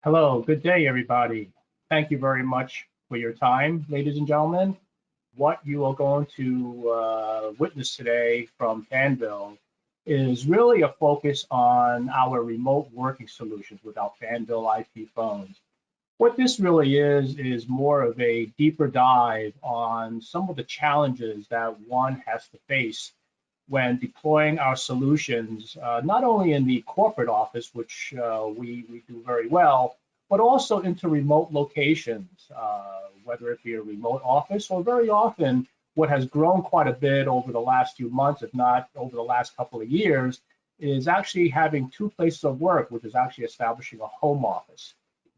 Hello, good day, everybody. Thank you very much for your time, ladies and gentlemen. What you are going to witness today from Fanvil is really a focus on our remote working solutions with our Fanvil IP phones. What this really is more of a deeper dive on some of the challenges that one has to face when deploying our solutions, not only in the corporate office, which we do very well, but also into remote locations, whether it be a remote office or very often what has grown quite a bit over the last few months, if not over the last couple of years, is actually having two places of work, which is actually establishing a home office.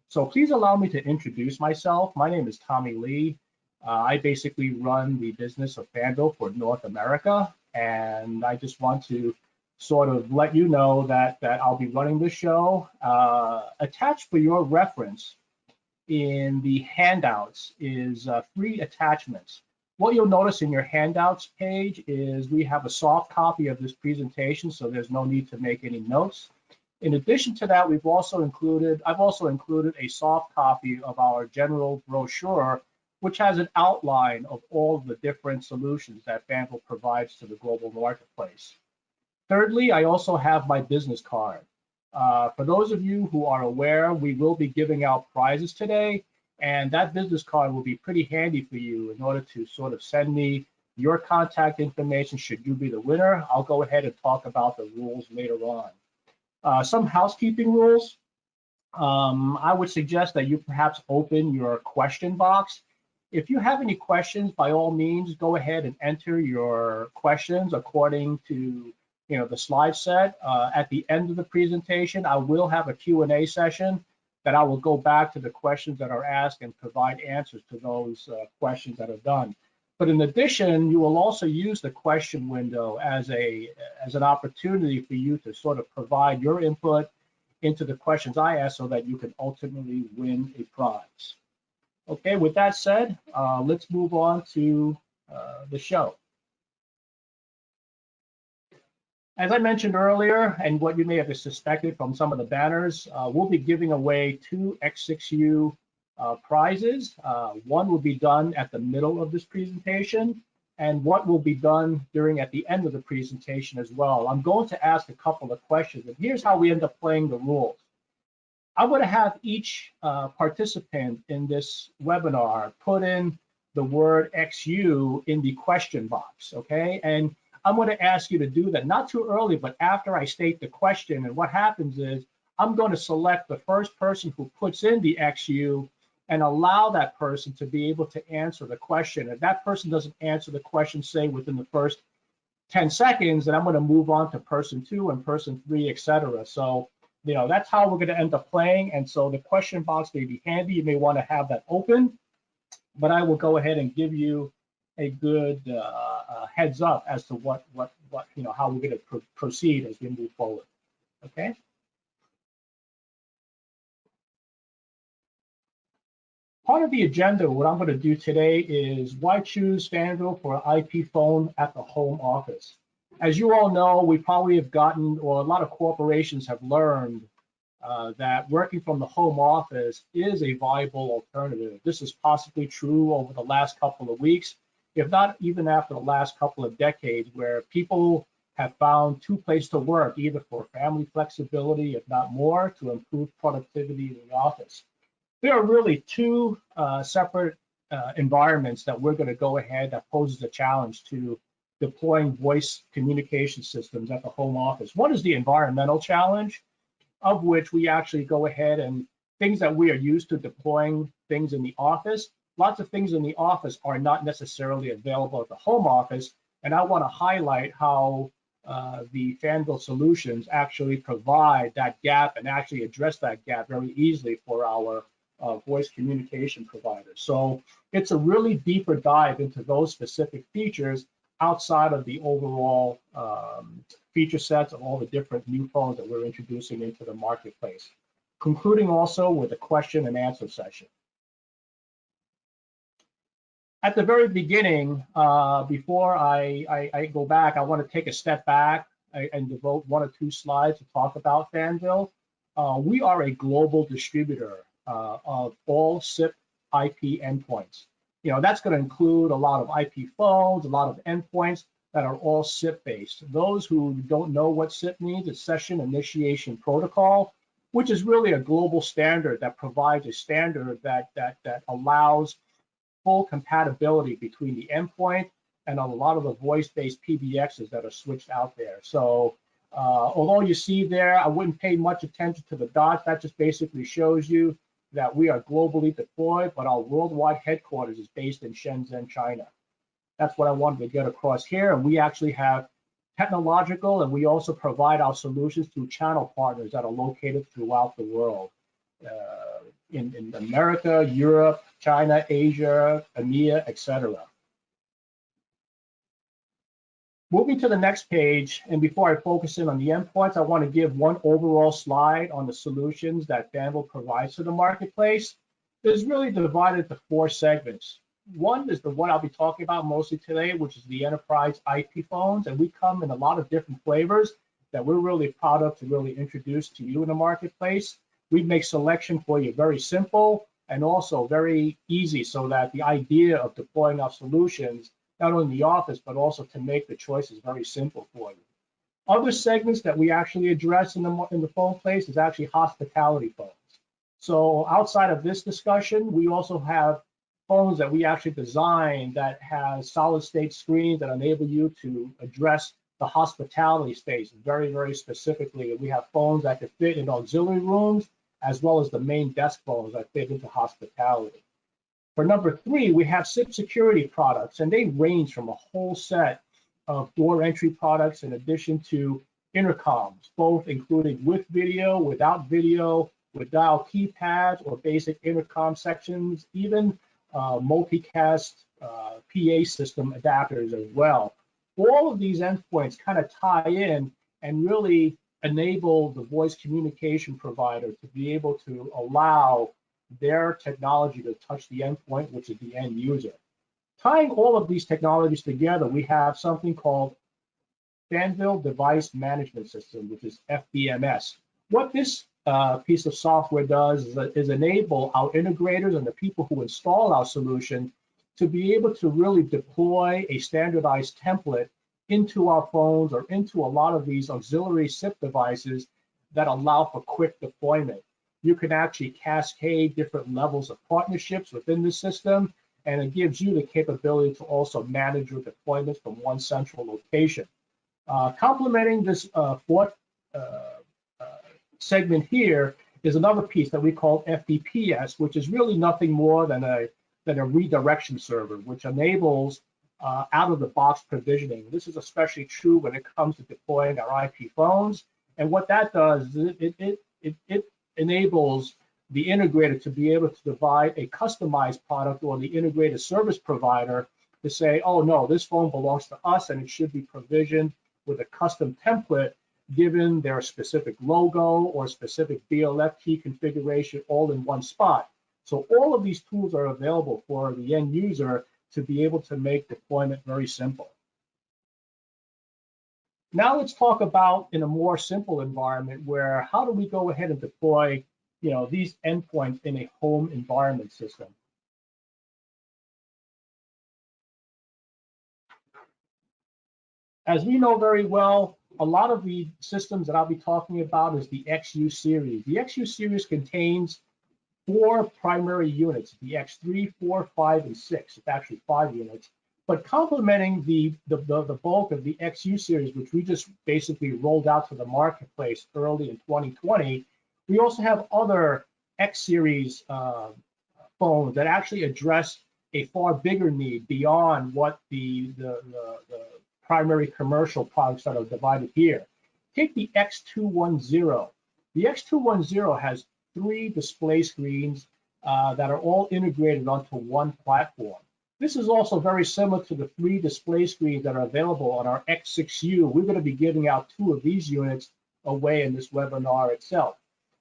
So please allow me to introduce myself. My name is Tommy Lee. I basically run the business of Fanvil for North America, and I just want to sort of let you know that I'll be running the show. Attached for your reference in the handouts is three attachments. What you'll notice in your handouts page is we have a soft copy of this presentation, so there's no need to make any notes. In addition to that, I've also included a soft copy of our general brochure, which has an outline of all the different solutions that Fanvil provides to the global marketplace. Thirdly, I also have my business card. For those of you who are aware, we will be giving out prizes today, and that business card will be pretty handy for you in order to sort of send me your contact information should you be the winner. I'll go ahead and talk about the rules later on. Some housekeeping rules. I would suggest that you perhaps open your question box. If you have any questions, by all means, go ahead and enter your questions according to the slide set. At the end of the presentation, I will have a Q&A session that I will go back to the questions that are asked and provide answers to those questions that are done. But in addition, you will also use the question window as an opportunity for you to sort of provide your input into the questions I ask so that you can ultimately win a prize. Okay, with that said, let's move on to the show. As I mentioned earlier, and what you may have suspected from some of the banners, we'll be giving away two X6U prizes. One will be done at the middle of this presentation, and what will be done at the end of the presentation as well. I'm going to ask a couple of questions, and here's how we end up playing the rules. I'm going to have each participant in this webinar put in the word XU in the question box, okay? And I'm going to ask you to do that, not too early, but after I state the question. And what happens is I'm going to select the first person who puts in the XU and allow that person to be able to answer the question. If that person doesn't answer the question, say within the first 10 seconds, then I'm going to move on to person 2 and person 3, etc. So, that's how we're going to end up playing. And so the question box may be handy. You may want to have that open, but I will go ahead and give you a good heads up as to how we're going to proceed as we move forward. Okay. Part of the agenda, what I'm going to do today is why choose Fanvil for an IP phone at the home office. As you all know, we probably have gotten, or a lot of corporations have learned that working from the home office is a viable alternative. This is possibly true over the last couple of weeks, if not even after the last couple of decades, where people have found two places to work, either for family flexibility, if not more, to improve productivity in the office. There are really two separate environments that we're going to go ahead that poses a challenge to deploying voice communication systems at the home office. One is the environmental challenge, of which we actually go ahead and things that we are used to deploying things in the office. Lots of things in the office are not necessarily available at the home office, and I want to highlight how the Fanvil solutions actually provide that gap and actually address that gap very easily for our voice communication providers. So it's a really deeper dive into those specific features outside of the overall feature sets of all the different new phones that we're introducing into the marketplace, concluding also with a question and answer session. At the very beginning, before I go back, I want to take a step back and devote 1 or 2 slides to talk about Fanvil. we are a global distributor of all SIP IP endpoints. That's going to include a lot of IP phones, a lot of endpoints that are all SIP based. Those who don't know what SIP means, it's Session Initiation Protocol, which is really a global standard that provides a standard that allows full compatibility between the endpoint and a lot of the voice-based PBXs that are switched out there. So although you see there, I wouldn't pay much attention to the dots. That just basically shows you that we are globally deployed, but our worldwide headquarters is based in Shenzhen, China. That's what I wanted to get across here. And we actually have technological, and we also provide our solutions through channel partners that are located throughout the world. In America, Europe, China, Asia, EMEA, etc. Moving to the next page, and before I focus in on the endpoints, I want to give one overall slide on the solutions that Fanvil provides to the marketplace. It's really divided into 4 segments. One is the one I'll be talking about mostly today, which is the enterprise IP phones, and we come in a lot of different flavors that we're really proud of to really introduce to you in the marketplace. We make selection for you very simple and also very easy, so that the idea of deploying our solutions, not only in the office, but also to make the choices very simple for you. Other segments that we actually address in the phone place is actually hospitality phones. So outside of this discussion, we also have phones that we actually design that has solid state screens that enable you to address the hospitality space very, very specifically. We have phones that can fit in auxiliary rooms, as well as the main desk phones that fit into hospitality. For number 3, we have SIP security products, and they range from a whole set of door entry products in addition to intercoms, both including with video, without keypads or basic intercom sections, even multicast PA system adapters as well. All of these endpoints kind of tie in and really enable the voice communication provider to be able to allow their technology to touch the endpoint, which is the end user. Tying all of these technologies together, we have something called Fanvil Device Management System, which is FDMS. What this piece of software does is enable our integrators and the people who install our solution to be able to really deploy a standardized template into our phones or into a lot of these auxiliary SIP devices that allow for quick deployment. You can actually cascade different levels of partnerships within the system, and it gives you the capability to also manage your deployments from one central location. Complementing this fourth segment here is another piece that we call FDPS, which is really nothing more than a redirection server, which enables out-of-the-box provisioning. This is especially true when it comes to deploying our IP phones. And what that does is it enables the integrator to be able to provide a customized product, or the integrated service provider to say, oh no, this phone belongs to us and it should be provisioned with a custom template given their specific logo or specific BLF key configuration all in one spot. So all of these tools are available for the end user to be able to make deployment very simple. Now let's talk about in a more simple environment where how do we go ahead and deploy these endpoints in a home environment system. As we know very well, a lot of the systems that I'll be talking about is the XU series. The XU series contains 4 primary units, the X3, 4, 5, and 6. It's actually 5 units. But complementing the bulk of the XU series, which we just basically rolled out to the marketplace early in 2020, we also have other X series phones that actually address a far bigger need beyond what the primary commercial products that are divided here. Take the X210. The X210 has 3 display screens that are all integrated onto one platform. This is also very similar to the 3 display screens that are available on our X6U. We're going to be giving out 2 of these units away in this webinar itself.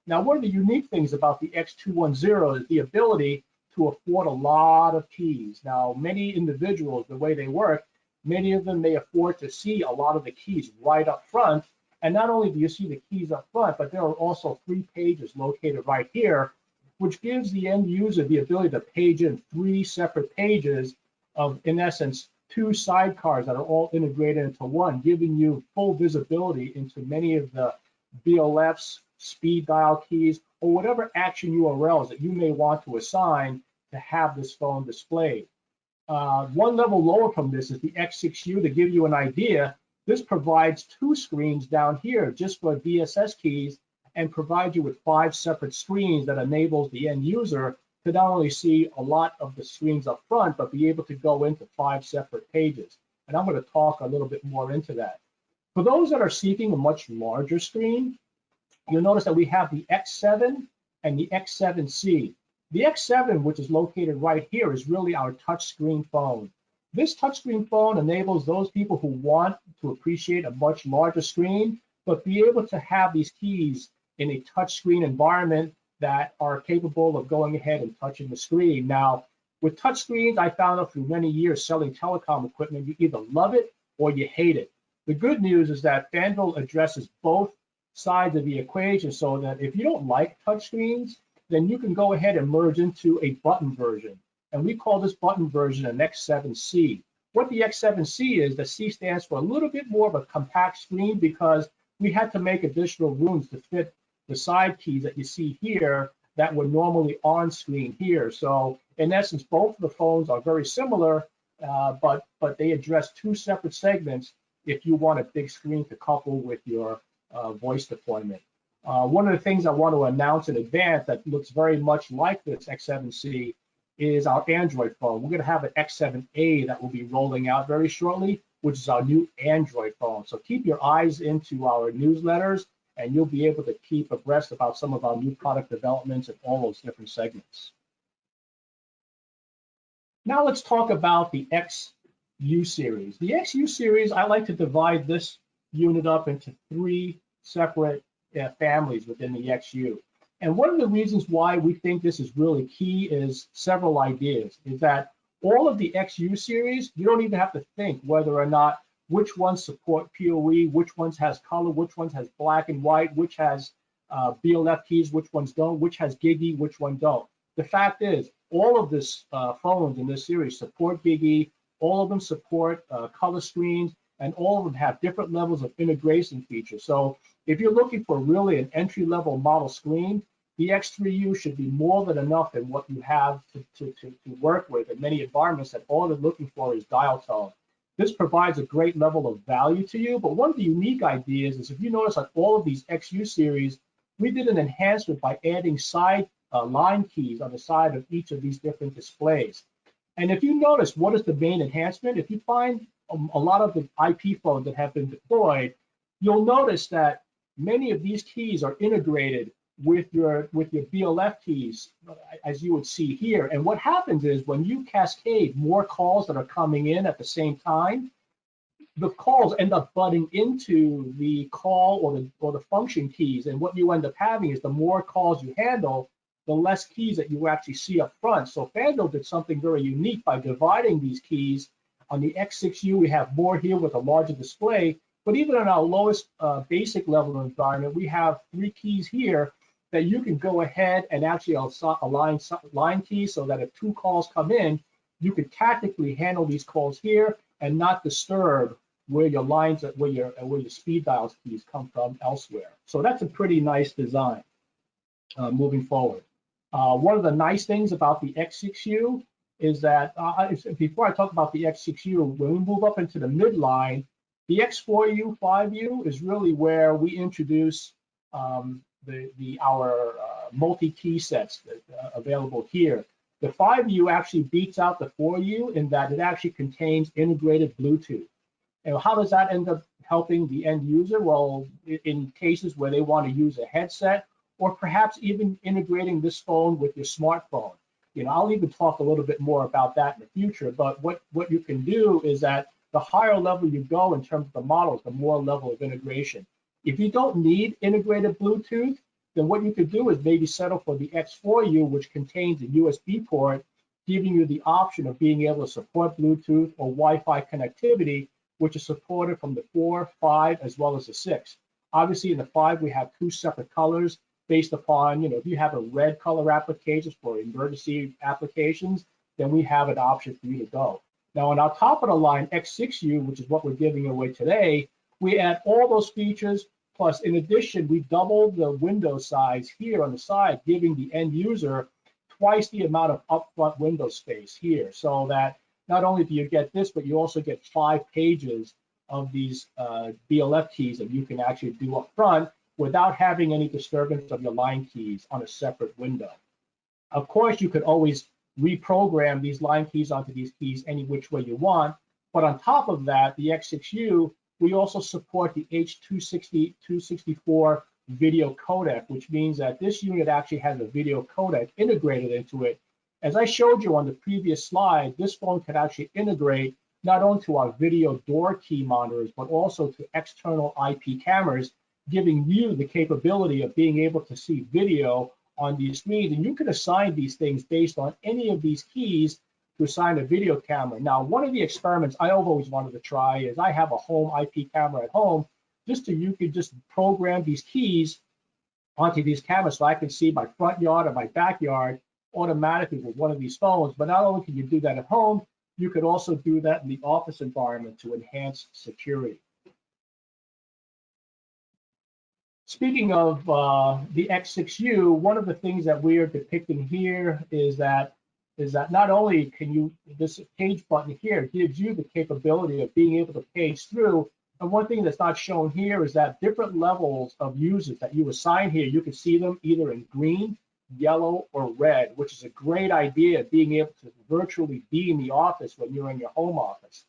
Now, one of the unique things about the X210 is the ability to afford a lot of keys. Now, many individuals, the way they work, many of them may afford to see a lot of the keys right up front, And not only do you see the keys up front, but there are also 3 pages located right here, which gives the end user the ability to page in 3 separate pages of, in essence, 2 sidecars that are all integrated into one, giving you full visibility into many of the BLFs, speed dial keys, or whatever action URLs that you may want to assign to have this phone displayed. One level lower from this is the X6U. To give you an idea, this provides 2 screens down here just for DSS keys and provides you with 5 separate screens that enables the end user to not only see a lot of the screens up front, but be able to go into 5 separate pages. And I'm going to talk a little bit more into that. For those that are seeking a much larger screen, you'll notice that we have the X7 and the X7C. The X7, which is located right here, is really our touchscreen phone. This touchscreen phone enables those people who want to appreciate a much larger screen, but be able to have these keys in a touchscreen environment that are capable of going ahead and touching the screen. Now, with touchscreens, I found out through many years selling telecom equipment, you either love it or you hate it. The good news is that Fanvil addresses both sides of the equation, so that if you don't like touchscreens, then you can go ahead and merge into a button version. And we call this button version an X7C. What the X7C is, the C stands for a little bit more of a compact screen, because we had to make additional rooms to fit the side keys that you see here that were normally on screen here. So in essence, both of the phones are very similar, but they address 2 separate segments if you want a big screen to couple with your voice deployment. One of the things I want to announce in advance that looks very much like this X7C is our Android phone. We're going to have an X7A that will be rolling out very shortly, which is our new Android phone. So keep your eyes into our newsletters, and you'll be able to keep abreast about some of our new product developments in all those different segments. Now let's talk about the XU series. The XU series, I like to divide this unit up into 3 separate families within the XU. And one of the reasons why we think this is really key is several ideas. Is that all of the XU series, you don't even have to think whether or not which ones support PoE, which ones has color, which ones has black and white, which has BLF keys, which ones don't, which has GigE, which one don't. The fact is, all of this phones in this series support GigE, all of them support color screens, and all of them have different levels of integration features. So if you're looking for really an entry-level model screen, the X3U should be more than enough in what you have to work with in many environments that all they're looking for is dial tone. This provides a great level of value to you, but one of the unique ideas is if you notice on all of these XU series, we did an enhancement by adding side line keys on the side of each of these different displays. And if you notice, what is the main enhancement? If you find a lot of the IP phones that have been deployed, you'll notice that many of these keys are integrated with your BLF keys, as you would see here. And what happens is when you cascade more calls that are coming in at the same time, the calls end up butting into the call or the function keys. And what you end up having is the more calls you handle, the less keys that you actually see up front. So Fanvil did something very unique by dividing these keys. On the X6U, we have more here with a larger display, but even on our lowest basic level environment, we have 3 keys here that you can go ahead and actually align line keys so that if 2 calls come in, you can tactically handle these calls here and not disturb where your lines, where your speed dials keys come from elsewhere. So that's a pretty nice design moving forward. One of the nice things about the X6U is that, before I talk about the X6U, when we move up into the midline, the X4U, 5U is really where we introduce our multi-key sets available here. The 5U actually beats out the 4U in that it actually contains integrated Bluetooth. And how does that end up helping the end user? Well, in cases where they want to use a headset, or perhaps even integrating this phone with your smartphone. You know, I'll even talk a little bit more about that in the future, but what you can do is that the higher level you go in terms of the models, the more level of integration. If you don't need integrated Bluetooth, then what you could do is maybe settle for the X4U, which contains a USB port, giving you the option of being able to support Bluetooth or Wi-Fi connectivity, which is supported from the 4, 5, as well as the 6. Obviously, in the 5, we have 2 separate colors based upon, if you have a red color applications for emergency applications, then we have an option for you to go. Now, on our top of the line X6U, which is what we're giving away today, we add all those features. Plus, in addition, we doubled the window size here on the side, giving the end user twice the amount of upfront window space here, so that not only do you get this, but you also get 5 pages of these BLF keys that you can actually do up front without having any disturbance of your line keys on a separate window. Of course, you could always reprogram these line keys onto these keys any which way you want, but on top of that, the X6U, we also support the H260, 264 video codec, which means that this unit actually has a video codec integrated into it. As I showed you on the previous slide, this phone could actually integrate not only to our video door key monitors, but also to external IP cameras, giving you the capability of being able to see video on these screens. And you can assign these things based on any of these keys to assign a video camera. Now, one of the experiments I always wanted to try is I have a home IP camera at home, just so you could just program these keys onto these cameras so I can see my front yard or my backyard automatically with one of these phones. But not only can you do that at home, you could also do that in the office environment to enhance security. Speaking of the X6U, one of the things that we are depicting here is that not only can you, this page button here gives you the capability of being able to page through. And one thing that's not shown here is that different levels of users that you assign here, you can see them either in green, yellow, or red, which is a great idea, being able to virtually be in the office when you're in your home office.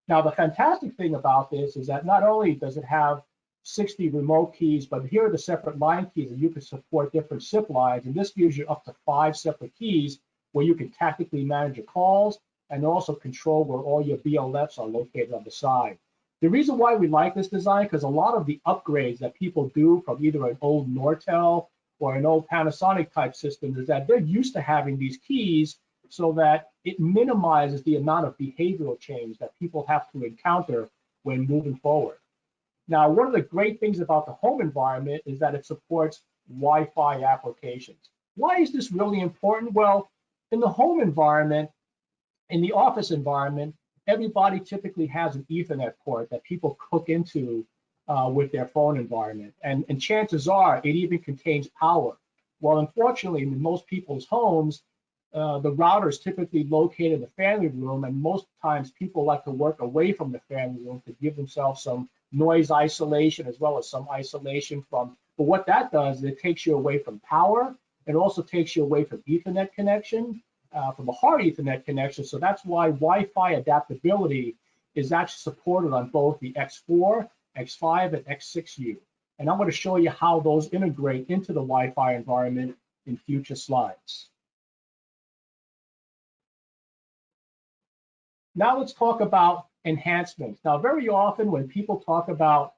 Now, the fantastic thing about this is that not only does it have 60 remote keys, but here are the separate line keys, and you can support different SIP lines, and this gives you up to 5 separate keys where you can tactically manage your calls and also control where all your BLFs are located on the side. The reason why we like this design, because a lot of the upgrades that people do from either an old Nortel or an old Panasonic type system is that they're used to having these keys so that it minimizes the amount of behavioral change that people have to encounter when moving forward. Now, one of the great things about the home environment is that it supports Wi-Fi applications. Why is this really important? Well, in the home environment, in the office environment, everybody typically has an Ethernet port that people hook into with their phone environment. And chances are it even contains power. Well, unfortunately, in most people's homes, the router is typically located in the family room, and most times people like to work away from the family room to give themselves some noise isolation as well as some isolation from, but what that does is it takes you away from power. It also takes you away from Ethernet connection, from a hard Ethernet connection. So that's why Wi-Fi adaptability is actually supported on both the X4, X5, and X6U. And I'm going to show you how those integrate into the Wi-Fi environment in future slides. Now let's talk about enhancements. Now, very often when people talk about,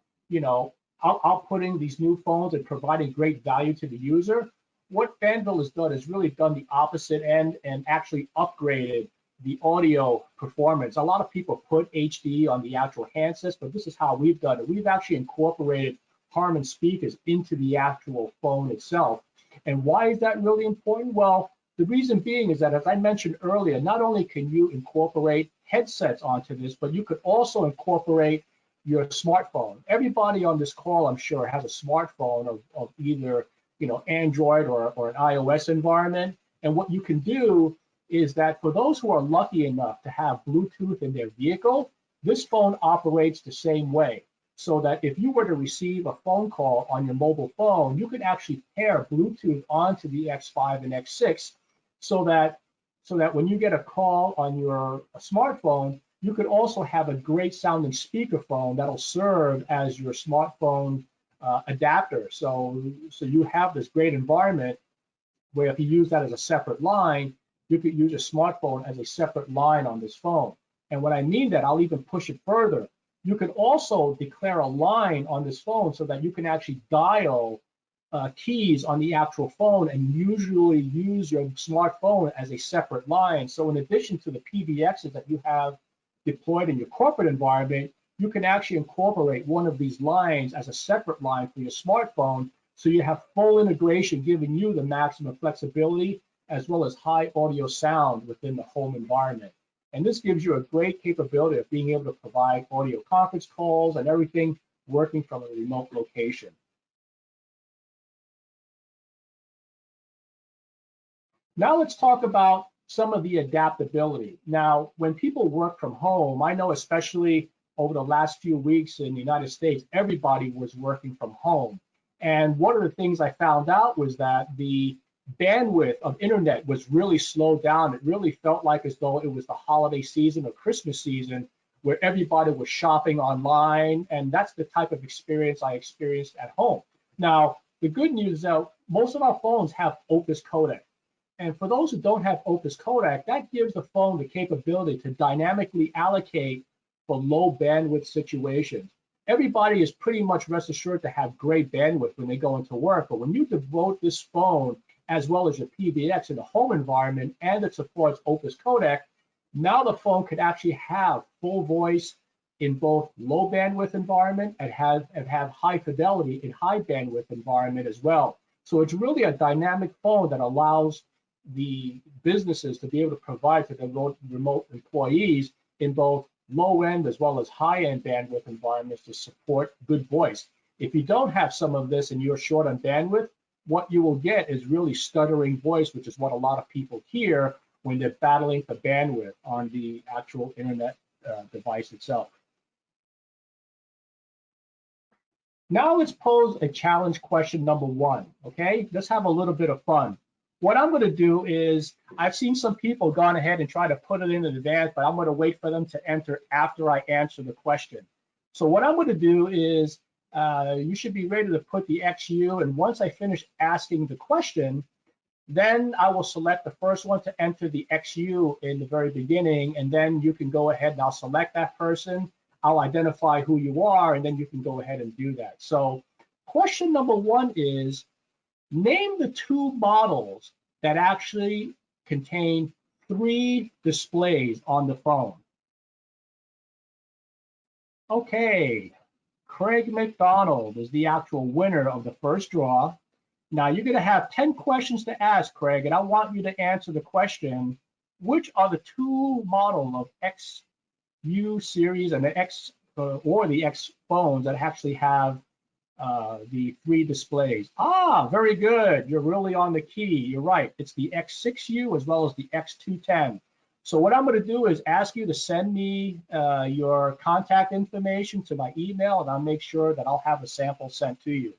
outputting these new phones and providing great value to the user, what Fanvil has done is really done the opposite end and actually upgraded the audio performance. A lot of people put HD on the actual handsets, but this is how we've done it. We've actually incorporated Harman speakers into the actual phone itself. And why is that really important? Well, the reason being is that, as I mentioned earlier, not only can you incorporate headsets onto this, but you could also incorporate your smartphone. Everybody on this call, I'm sure, has a smartphone of either Android or an iOS environment. And what you can do is that for those who are lucky enough to have Bluetooth in their vehicle, this phone operates the same way. So that if you were to receive a phone call on your mobile phone, you could actually pair Bluetooth onto the X5 and X6 so that when you get a call on your smartphone, you could also have a great sounding speakerphone that'll serve as your smartphone adapter. So you have this great environment where if you use that as a separate line, you could use your smartphone as a separate line on this phone. And when I mean that, I'll even push it further. You could also declare a line on this phone so that you can actually dial keys on the actual phone and usually use your smartphone as a separate line. So in addition to the PBXs that you have deployed in your corporate environment, you can actually incorporate one of these lines as a separate line for your smartphone, so you have full integration, giving you the maximum flexibility as well as high audio sound within the home environment. And this gives you a great capability of being able to provide audio conference calls and everything working from a remote location. Now let's talk about some of the adaptability. Now, when people work from home, I know especially over the last few weeks in the United States, everybody was working from home. And one of the things I found out was that the bandwidth of internet was really slowed down. It really felt like as though it was the holiday season or Christmas season where everybody was shopping online. And that's the type of experience I experienced at home. Now, the good news is that most of our phones have Opus codec. And for those who don't have Opus codec, that gives the phone the capability to dynamically allocate for low bandwidth situations. Everybody is pretty much rest assured to have great bandwidth when they go into work, but when you devote this phone as well as your PBX in the home environment and it supports Opus codec, now the phone could actually have full voice in both low bandwidth environment and have high fidelity in high bandwidth environment as well. So it's really a dynamic phone that allows the businesses to be able to provide to the remote employees in both low end as well as high end bandwidth environments to support good voice. If you don't have some of this and you're short on bandwidth, what you will get is really stuttering voice, which is what a lot of people hear when they're battling for bandwidth on the actual internet device itself. Now let's pose a challenge question number one, okay? Let's have a little bit of fun. What I'm going to do is, I've seen some people gone ahead and try to put it in advance, but I'm going to wait for them to enter after I answer the question. So what I'm going to do is, you should be ready to put the XU, and once I finish asking the question, then I will select the first one to enter the XU in the very beginning, and then you can go ahead and I'll select that person. I'll identify who you are, and then you can go ahead and do that. So question number one is, name the two models that actually contain 3 displays on the phone. Okay, Craig McDonald is the actual winner of the first draw. Now you're going to have 10 questions to ask, Craig, and I want you to answer the question, which are the two models of XU series and the X or the X phones that actually have the 3 displays? Ah, very good. You're really on the key. You're right. It's the X6U as well as the X210. So what I'm going to do is ask you to send me your contact information to my email, and I'll make sure that I'll have a sample sent to you.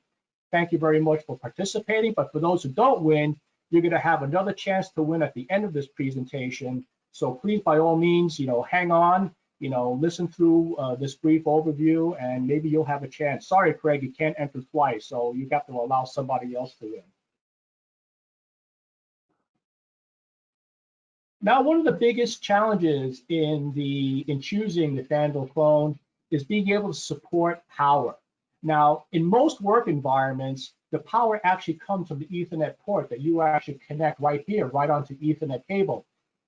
Thank you very much for participating. But for those who don't win, you're going to have another chance to win at the end of this presentation. So please, by all means, hang on. Listen through this brief overview, and maybe you'll have a chance. Sorry, Craig, you can't enter twice, so you have to allow somebody else to win. Now, one of the biggest challenges in choosing the Fanvil phone is being able to support power. Now, in most work environments, the power actually comes from the Ethernet port that you actually connect right here, right onto Ethernet cable.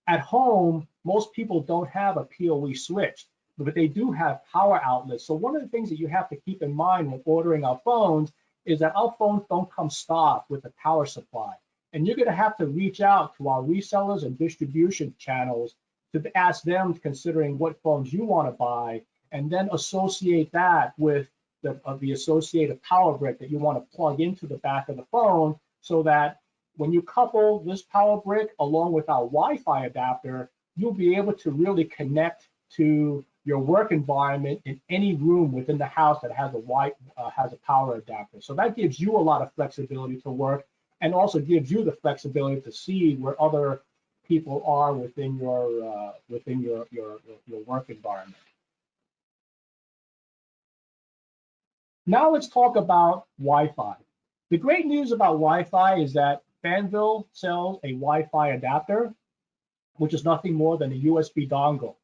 At home, most people don't have a PoE switch, but they do have power outlets. So one of the things that you have to keep in mind when ordering our phones is that our phones don't come stocked with a power supply. And you're going to have to reach out to our resellers and distribution channels to ask them, considering what phones you want to buy, and then associate that with the associated power brick that you want to plug into the back of the phone, so that when you couple this power brick along with our Wi-Fi adapter, you'll be able to really connect to your work environment in any room within the house that has a power adapter. So that gives you a lot of flexibility to work, and also gives you the flexibility to see where other people are within your work environment. Now let's talk about Wi-Fi. The great news about Wi-Fi is that Fanvil sells a Wi-Fi adapter, which is nothing more than a USB dongle.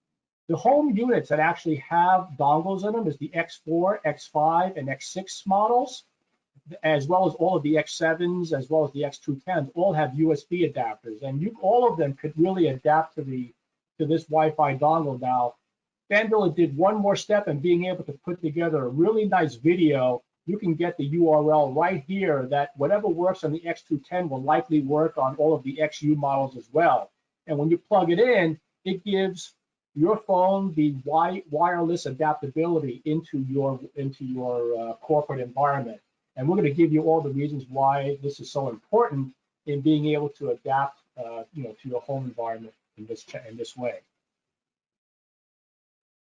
The home units that actually have dongles in them is the X4, X5, and X6 models, as well as all of the X7s, as well as the X210s, all have USB adapters, and all of them could really adapt to this Wi-Fi dongle. Now, Fanvil did one more step in being able to put together a really nice video. You can get the URL right here that whatever works on the X210 will likely work on all of the XU models as well. And when you plug it in, it gives your phone the wireless adaptability into your corporate environment. And we're going to give you all the reasons why this is so important in being able to adapt, to your home environment in this way.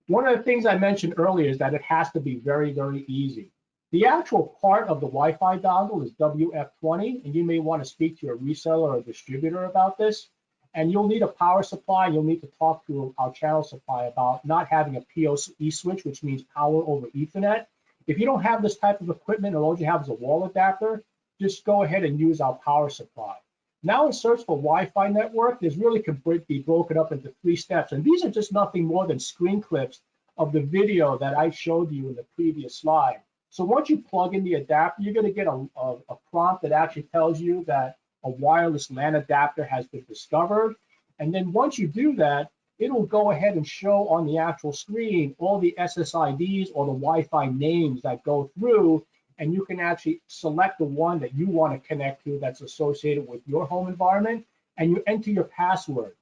One of the things I mentioned earlier is that it has to be very, very easy. The actual part of the Wi-Fi dongle is WF20, and you may want to speak to a reseller or a distributor about this. And you'll need a power supply. You'll need to talk to our channel supply about not having a PoE switch, which means power over Ethernet. If you don't have this type of equipment, or all you have is a wall adapter, just go ahead and use our power supply. Now in search for Wi-Fi network, there's really could be broken up into 3 steps. And these are just nothing more than screen clips of the video that I showed you in the previous slide. So once you plug in the adapter, you're going to get a prompt that actually tells you that a wireless LAN adapter has been discovered. And then once you do that, it'll go ahead and show on the actual screen all the SSIDs or the Wi-Fi names that go through, and you can actually select the one that you want to connect to that's associated with your home environment, and you enter your password.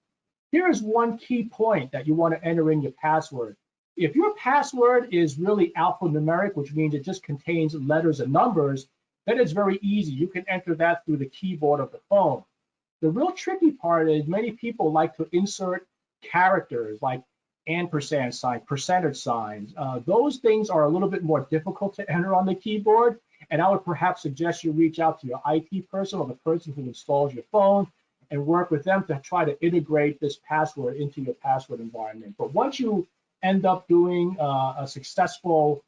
Here is one key point that you want to enter in your password. If your password is really alphanumeric, which means it just contains letters and numbers, then it's very easy. You can enter that through the keyboard of the phone. The real tricky part is many people like to insert characters like ampersand sign, percentage signs. Those things are a little bit more difficult to enter on the keyboard, and I would perhaps suggest you reach out to your IT person or the person who installs your phone and work with them to try to integrate this password into your password environment. But once you end up doing a successful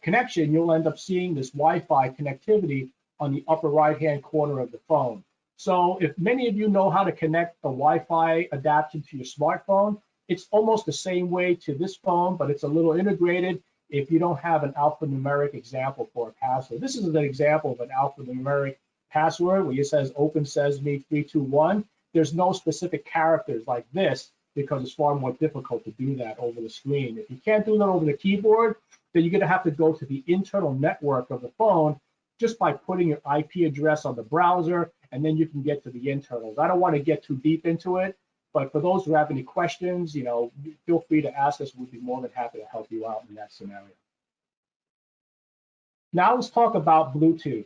connection, you'll end up seeing this Wi-Fi connectivity on the upper right-hand corner of the phone. So if many of you know how to connect the Wi-Fi adapter to your smartphone, it's almost the same way to this phone, but it's a little integrated if you don't have an alphanumeric example for a password. This is an example of an alphanumeric password where it says Open Sesame 321. There's no specific characters like this because it's far more difficult to do that over the screen. If you can't do that over the keyboard, then you're going to have to go to the internal network of the phone just by putting your IP address on the browser, and then you can get to the internals. I don't want to get too deep into it, but for those who have any questions, feel free to ask us. We'd be more than happy to help you out in that scenario. Now let's talk about Bluetooth.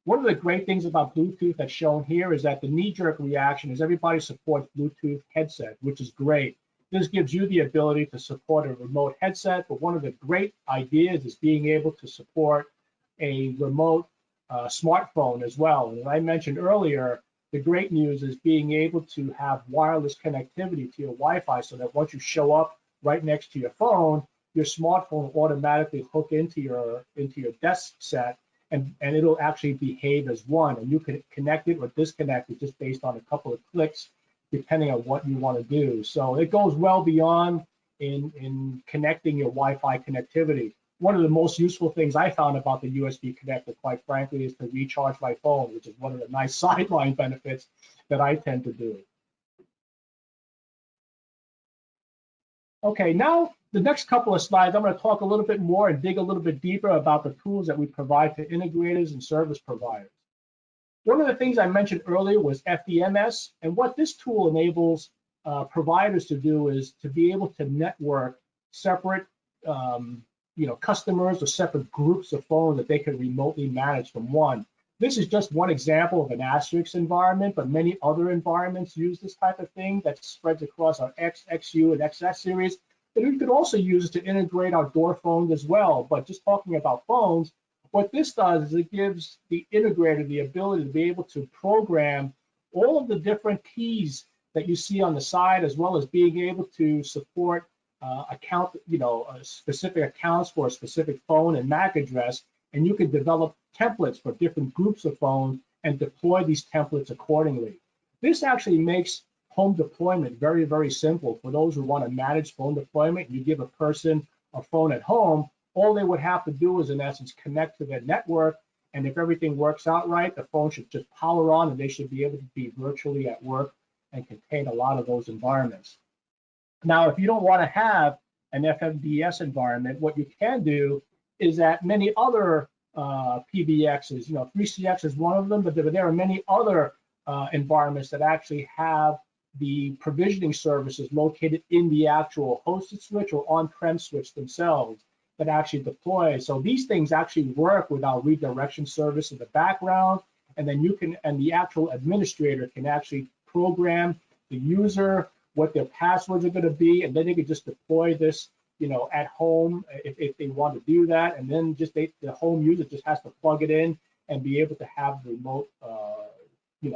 One of the great things about Bluetooth that's shown here is that the knee-jerk reaction is everybody supports Bluetooth headset, which is great. This gives you the ability to support a remote headset, but one of the great ideas is being able to support a remote smartphone as well. And as I mentioned earlier, the great news is being able to have wireless connectivity to your Wi-Fi so that once you show up right next to your phone, your smartphone will automatically hook into your desk set, and it'll actually behave as one. And you can connect it or disconnect it just based on a couple of clicks, depending on what you want to do. So it goes well beyond in connecting your Wi-Fi connectivity. One of the most useful things I found about the USB connector, quite frankly, is to recharge my phone, which is one of the nice sideline benefits that I tend to do. Okay, now the next couple of slides, I'm going to talk a little bit more and dig a little bit deeper about the tools that we provide to integrators and service providers. One of the things I mentioned earlier was FDMS, and what this tool enables providers to do is to be able to network separate customers or separate groups of phones that they can remotely manage from one. This is just one example of an asterisk environment, but many other environments use this type of thing that spreads across our X, XU, and XS series. But we could also use it to integrate our door phones as well. But just talking about phones, what this does is it gives the integrator the ability to be able to program all of the different keys that you see on the side, as well as being able to support specific accounts for a specific phone and MAC address, and you can develop templates for different groups of phones and deploy these templates accordingly. This actually makes home deployment very, very simple. For those who want to manage phone deployment, you give a person a phone at home, all they would have to do is, in essence, connect to their network, and if everything works out right, the phone should just power on, and they should be able to be virtually at work and contain a lot of those environments. Now, if you don't want to have an FMDS environment, what you can do is that many other PBXs, 3CX is one of them, but there are many other environments that actually have the provisioning services located in the actual hosted switch or on-prem switch themselves that actually deploy. So these things actually work with our redirection service in the background, and then the actual administrator can actually program the user what their passwords are going to be, and then they can just deploy this, at home if they want to do that, and then the home user just has to plug it in and be able to have the remote,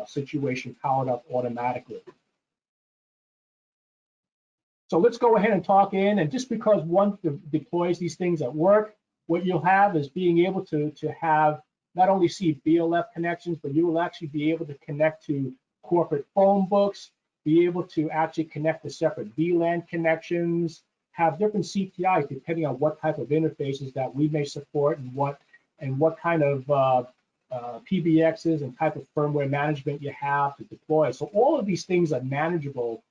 situation powered up automatically. So let's go ahead and talk in, and just because one deploys these things at work, what you'll have is being able to have not only see BLF connections, but you will actually be able to connect to corporate phone books, be able to actually connect to separate VLAN connections, have different CPIs depending on what type of interfaces that we may support and what kind of PBXs and type of firmware management you have to deploy. So all of these things are manageable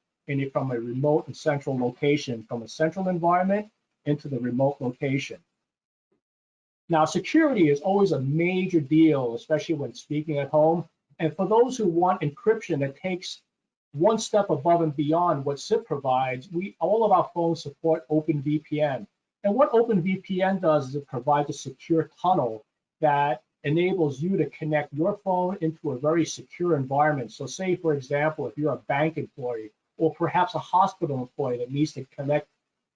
from a remote and central location, from a central environment into the remote location. Now, security is always a major deal, especially when speaking at home. And for those who want encryption that takes one step above and beyond what SIP provides, all of our phones support OpenVPN. And what OpenVPN does is it provides a secure tunnel that enables you to connect your phone into a very secure environment. So say, for example, if you're a bank employee or perhaps a hospital employee that needs to connect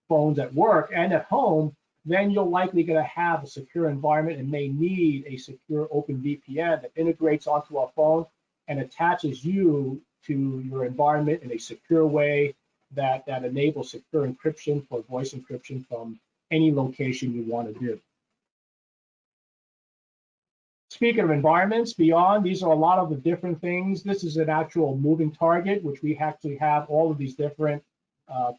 phones at work and at home, then you're likely going to have a secure environment and may need a secure OpenVPN that integrates onto our phone and attaches you to your environment in a secure way that enables secure encryption for voice encryption from any location you want to do. Speaking of environments, beyond, these are a lot of the different things. This is an actual moving target, which we actually have all of these different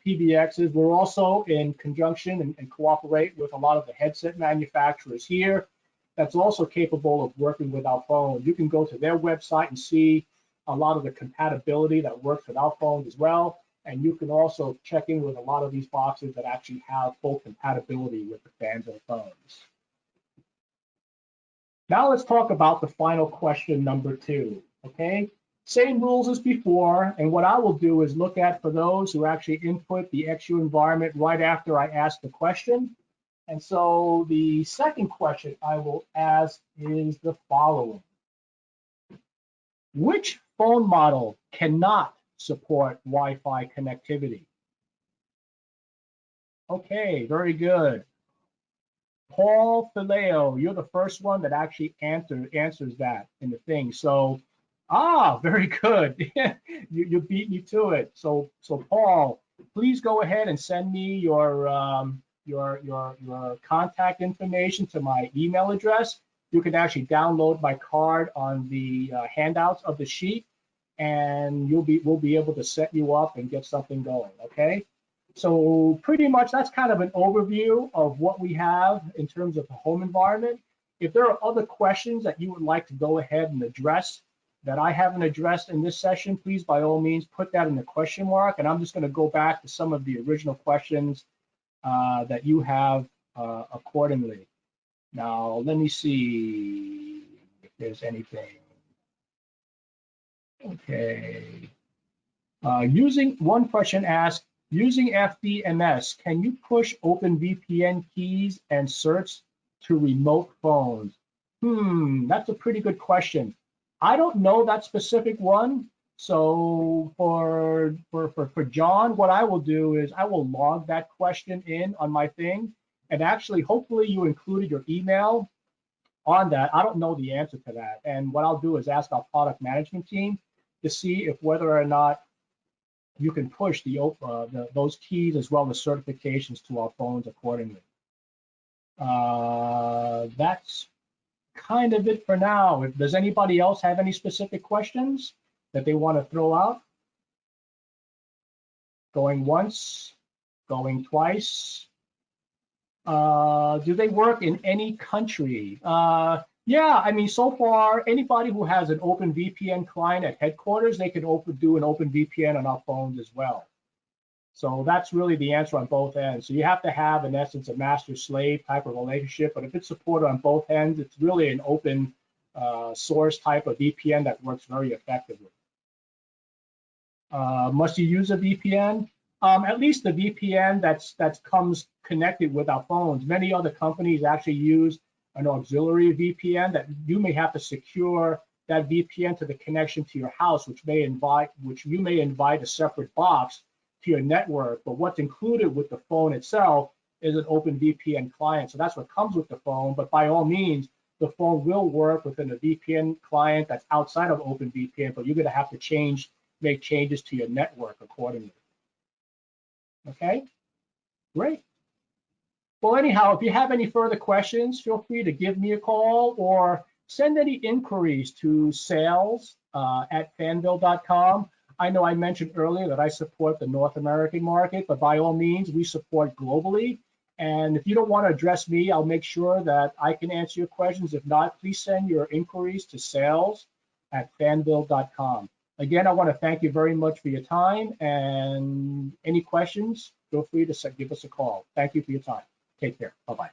PBXs. We're also in conjunction and cooperate with a lot of the headset manufacturers here that's also capable of working with our phone. You can go to their website and see a lot of the compatibility that works with our phones as well. And you can also check in with a lot of these boxes that actually have full compatibility with the Fanvil phones. Now let's talk about the final question, number 2, okay? Same rules as before, and what I will do is look at, for those who actually input the XU environment right after I ask the question. And so the second question I will ask is the following. Which phone model cannot support Wi-Fi connectivity? Okay, very good. Paul Fileo, you're the first one that actually answers that in the thing. So, very good. you beat me to it. So Paul, please go ahead and send me your contact information to my email address. You can actually download my card on the handouts of the sheet, and we'll be able to set you up and get something going. Okay. So pretty much that's kind of an overview of what we have in terms of the home environment. If there are other questions that you would like to go ahead and address that I haven't addressed in this session, please by all means put that in the question mark, and I'm just going to go back to some of the original questions that you have accordingly. Now let me see if there's anything. Okay. One question asked, using FDMS, can you push OpenVPN keys and certs to remote phones? That's a pretty good question. I don't know that specific one. So for John, what I will do is I will log that question in on my thing. And actually, hopefully you included your email on that. I don't know the answer to that. And what I'll do is ask our product management team to see if whether or not you can push those keys as well as certifications to our phones accordingly. That's kind of it for now. Does anybody else have any specific questions that they want to throw out? Going once, going twice. Do they work in any country? Yeah, I mean, so far, anybody who has an OpenVPN client at headquarters, they can do an OpenVPN on our phones as well. So that's really the answer on both ends. So you have to have, in essence, a master-slave type of relationship. But if it's supported on both ends, it's really an open source type of VPN that works very effectively. Must you use a VPN? At least the VPN that comes connected with our phones. Many other companies actually use an auxiliary VPN that you may have to secure that VPN to the connection to your house, which you may invite a separate box to your network. But what's included with the phone itself is an open VPN client. So that's what comes with the phone. But by all means, the phone will work within a VPN client that's outside of open VPN, but you're going to have to make changes to your network accordingly. Okay, great. Well, anyhow, if you have any further questions, feel free to give me a call or send any inquiries to sales@fanvil.com. I know I mentioned earlier that I support the North American market, but by all means, we support globally. And if you don't want to address me, I'll make sure that I can answer your questions. If not, please send your inquiries to sales@fanvil.com. Again, I want to thank you very much for your time, and any questions, feel free to give us a call. Thank you for your time. Take care. Bye-bye.